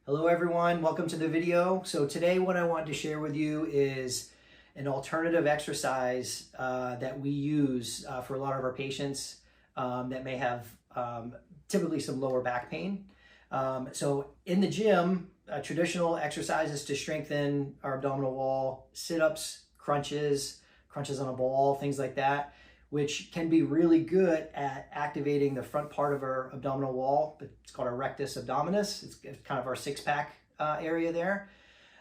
Hello everyone, welcome to the video. So today what I want to share with you is an alternative exercise that we use for a lot of our patients that may have typically some lower back pain. So in the gym, traditional exercises to strengthen our abdominal wall, sit-ups, crunches on a ball, things like that, which can be really good at activating the front part of our abdominal wall. It's called our rectus abdominis. It's kind of our six-pack area there.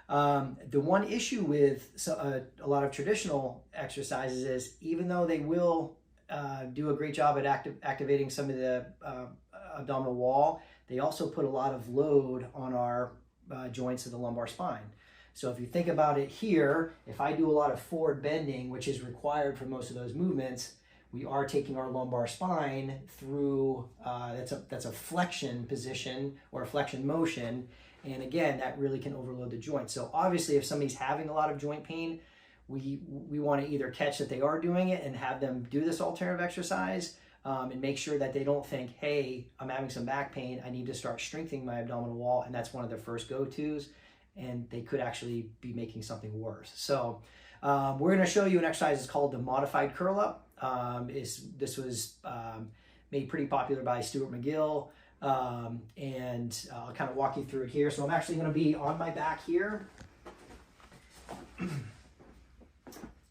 The one issue with a lot of traditional exercises is even though they will do a great job at activating some of the abdominal wall, they also put a lot of load on our joints of the lumbar spine. So if you think about it here, if I do a lot of forward bending, which is required for most of those movements, we are taking our lumbar spine through, that's a flexion position or a flexion motion. And again, that really can overload the joint. So obviously if somebody's having a lot of joint pain, we want to either catch that they are doing it and have them do this alternative exercise and make sure that they don't think, hey, I'm having some back pain, I need to start strengthening my abdominal wall. And that's one of their first go-tos. And they could actually be making something worse. So we're going to show you an exercise that's called the modified curl up. This was made pretty popular by Stuart McGill, and I'll kind of walk you through it here. So I'm actually going to be on my back here,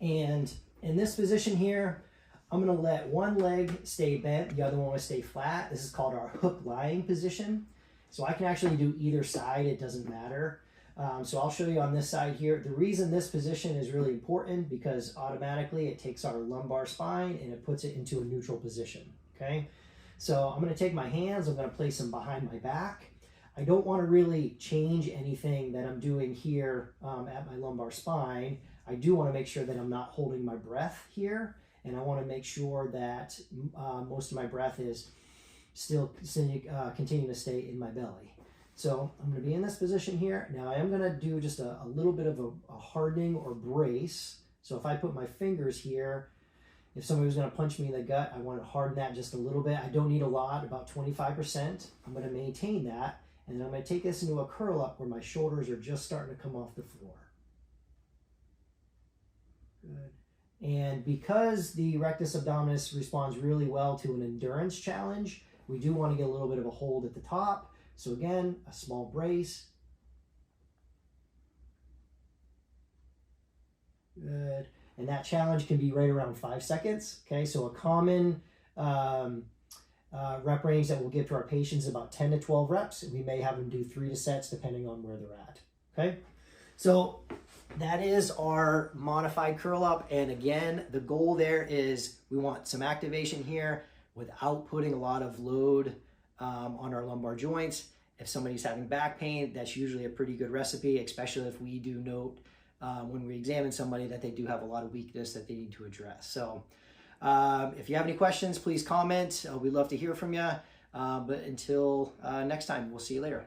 and in this position here, I'm going to let one leg stay bent, the other one will stay flat. This is called our hook lying position. So I can actually do either side, it doesn't matter. So I'll show you on this side here. The reason this position is really important because automatically it takes our lumbar spine and it puts it into a neutral position, okay? So I'm gonna take my hands, I'm gonna place them behind my back. I don't wanna really change anything that I'm doing here at my lumbar spine. I do wanna make sure that I'm not holding my breath here, and I wanna make sure that most of my breath is still continuing to stay in my belly. So I'm going to be in this position here. Now I am going to do just a little bit of a hardening or brace. So if I put my fingers here, if somebody was going to punch me in the gut, I want to harden that just a little bit. I don't need a lot, about 25%. I'm going to maintain that. And then I'm going to take this into a curl up where my shoulders are just starting to come off the floor. Good. And because the rectus abdominis responds really well to an endurance challenge, we do want to get a little bit of a hold at the top. So again, a small brace. Good. And that challenge can be right around 5 seconds. Okay, so a common rep range that we'll give to our patients is about 10 to 12 reps. And we may have them do 3 to sets depending on where they're at. Okay, so that is our modified curl up. And again, the goal there is we want some activation here without putting a lot of load on our lumbar joints. If somebody's having back pain, that's usually a pretty good recipe, especially if we do note when we examine somebody that they do have a lot of weakness that they need to address. So if you have any questions, please comment. We'd love to hear from you. But until next time, we'll see you later.